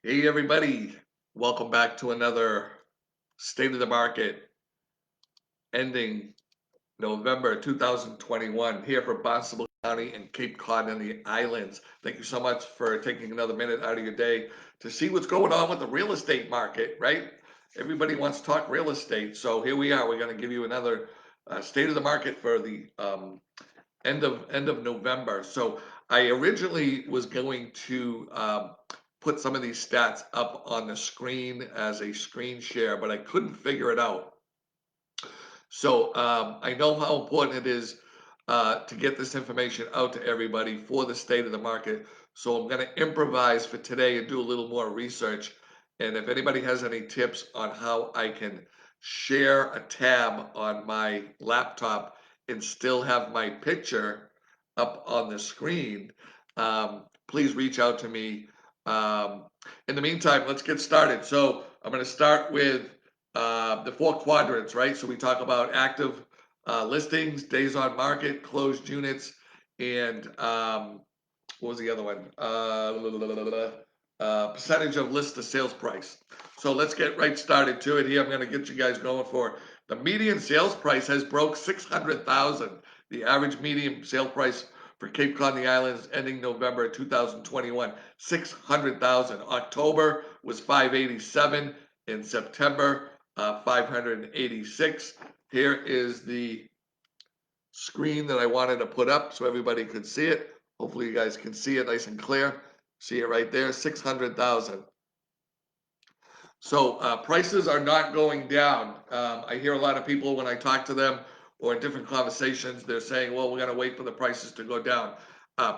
Hey everybody, welcome back to another State of the Market ending November 2021 here for Boston County and Cape Cod and the Islands. Thank you so much for taking another minute out of your day to see what's going on with the real estate market, right? Everybody wants to talk real estate, so here we are. We're going to give you another State of the Market for the end of November. So I originally was going to put some of these stats up on the screen as a screen share, but I couldn't figure it out. So I know how important it is to get this information out to everybody for the state of the market. So I'm going to improvise for today and do a little more research. And if anybody has any tips on how I can share a tab on my laptop and still have my picture up on the screen, please reach out to me. In the meantime, let's get started. So I'm going to start with the four quadrants, right? So we talk about active listings, days on market, closed units, and what was the other one? Percentage of list to sales price. So let's get right started to it here. I'm going to get you guys going for the median sales price has broke 600,000. The average median sale price for Cape Cod and the Islands ending November 2021, 600,000. October was 587. In September, 586. Here is the screen that I wanted to put up so everybody could see it. Hopefully you guys can see it nice and clear. See it right there, 600,000. So prices are not going down. I hear a lot of people when I talk to them or in different conversations, they're saying, well, we're going to wait for the prices to go down.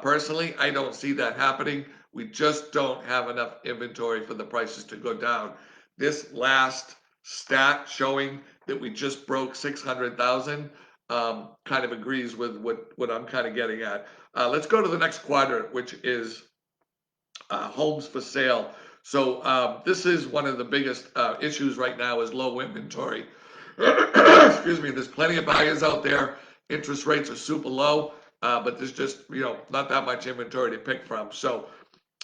Personally, I don't see that happening. We just don't have enough inventory for the prices to go down. This last stat showing that we just broke 600,000 kind of agrees with what I'm kind of getting at. Let's go to the next quadrant, which is homes for sale. So this is one of the biggest issues right now is low inventory. Excuse me. There's plenty of buyers out there. Interest rates are super low, but there's just not that much inventory to pick from. So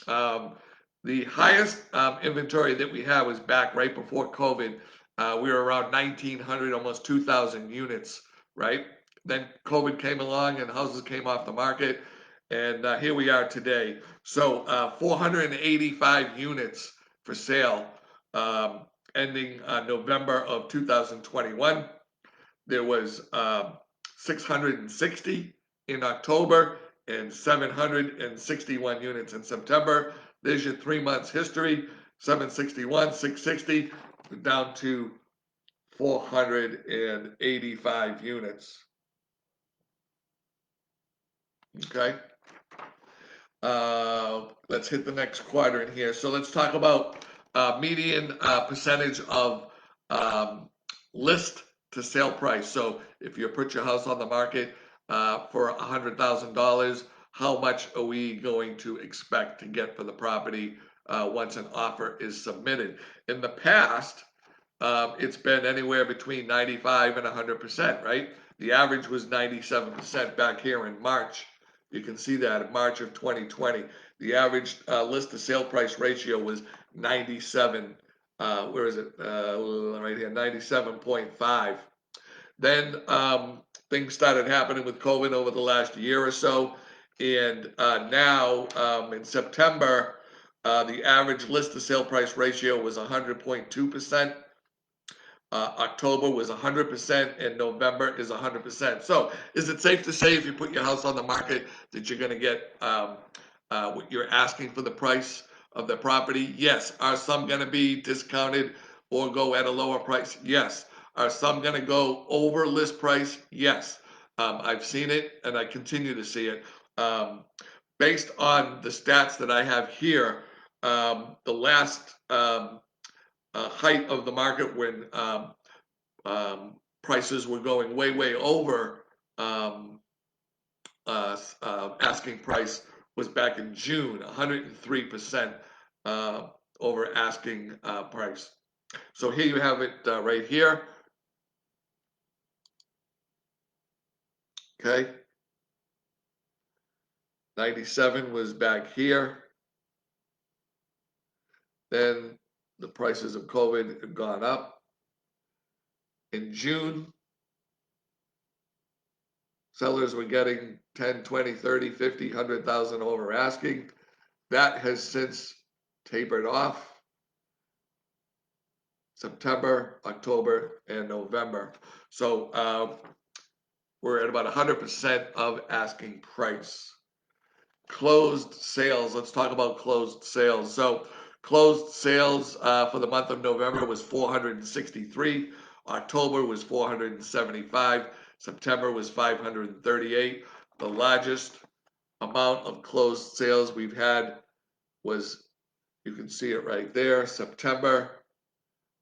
the highest inventory that we had was back right before COVID. We were around 1,900, almost 2,000 units, right? Then COVID came along and houses came off the market, and here we are today. So 485 units for sale, ending November of 2021. There was 660 in October and 761 units in September. There's your 3 months history, 761, 660, down to 485 units. Okay. Let's hit the next quadrant here. So let's talk about median percentage of list to sale price. So if you put your house on the market for $100,000, how much are we going to expect to get for the property once an offer is submitted? In the past, it's been anywhere between 95 and 100%, right? The average was 97% back here in March. You can see that in March of 2020. The average list to sale price ratio was 97. Where is it? Right here, 97.5. Then things started happening with COVID over the last year or so. And now in September, the average list to sale price ratio was 100.2%. October was 100% and November is 100%. So is it safe to say if you put your house on the market that you're going to get what you're asking for the price of the property? Yes. Are some going to be discounted or go at a lower price? Yes. Are some going to go over list price? Yes. I've seen it and I continue to see it. Based on the stats that I have here, the last height of the market when prices were going way over asking price was back in June, 103% over asking price. So here you have it right here. Okay. 97 was back here. Then the prices of COVID have gone up. In June, sellers were getting 10, 20, 30, 50, 100,000 over asking. That has since tapered off. September, October, and November. So we're at about 100% of asking price. Closed sales, let's talk about closed sales. So closed sales for the month of November was 463, October was 475, September was 538. The largest amount of closed sales we've had was, you can see it right there, September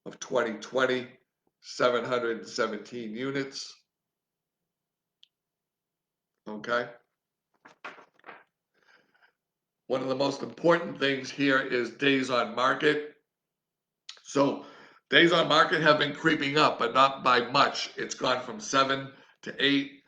of 2020, 717 units. Okay. One of the most important things here is days on market. So days on market have been creeping up, but not by much. It's gone from 7 to 8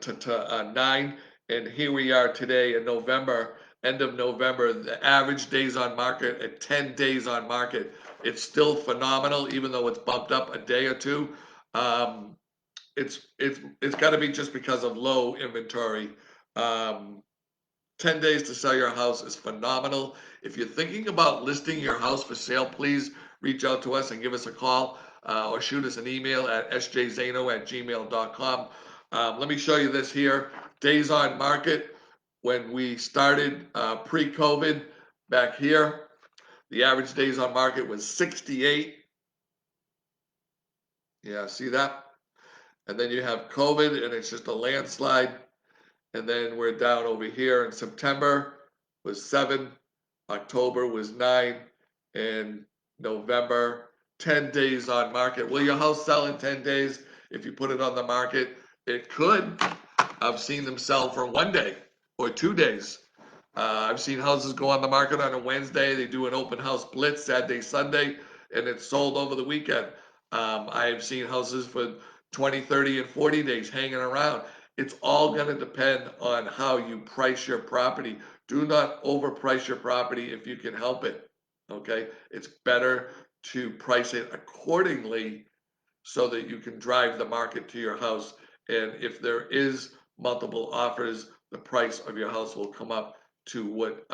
to 9. And here we are today in November, end of November, the average days on market at 10 days on market. It's still phenomenal, even though it's bumped up a day or two. It's got to be just because of low inventory. 10 days to sell your house is phenomenal. If you're thinking about listing your house for sale, please reach out to us and give us a call or shoot us an email at sjzano@gmail.com. Let me show you this here. Days on market. When we started pre-COVID back here, the average days on market was 68. Yeah, see that? And then you have COVID and it's just a landslide. And then we're down over here in September was 7, October was 9, and November 10 days on market. Will your house sell in 10 days if you put it on the market? It could. I've seen them sell for 1 day or 2 days. I've seen houses go on the market on a Wednesday. They do an open house blitz Saturday, Sunday, and it's sold over the weekend. I've seen houses for 20, 30, and 40 days hanging around. It's all going to depend on how you price your property. Do not overprice your property if you can help it. Okay? It's better to price it accordingly so that you can drive the market to your house. And if there is multiple offers, the price of your house will come up to what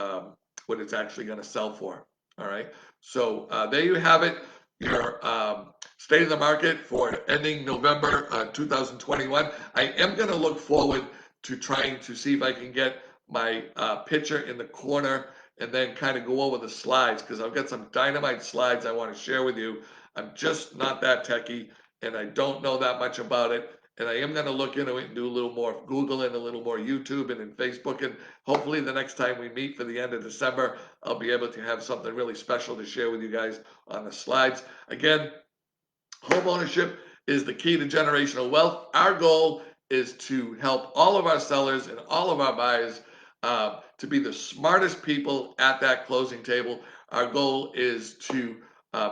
it's actually going to sell for. All right. So there you have it. Your state of the market for ending November 2021. I am going to look forward to trying to see if I can get my picture in the corner and then kind of go over the slides, because I've got some dynamite slides I want to share with you. I'm just not that techie and I don't know that much about it. And I am going to look into it and do a little more Google and a little more YouTube and in Facebook. And hopefully the next time we meet for the end of December, I'll be able to have something really special to share with you guys on the slides. Again, home ownership is the key to generational wealth. Our goal is to help all of our sellers and all of our buyers to be the smartest people at that closing table. Our goal is to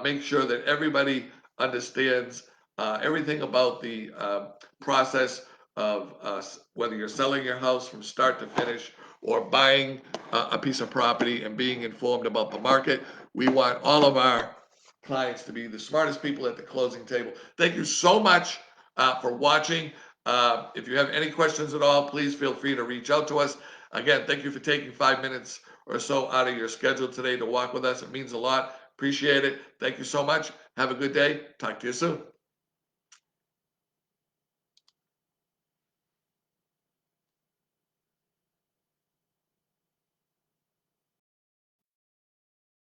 make sure that everybody understands everything about the process of whether you're selling your house from start to finish or buying a piece of property and being informed about the market. We want all of our clients to be the smartest people at the closing table. Thank you so much for watching. If you have any questions at all, please feel free to reach out to us. Again, thank you for taking 5 minutes or so out of your schedule today to walk with us. It means a lot. Appreciate it. Thank you so much. Have a good day. Talk to you soon.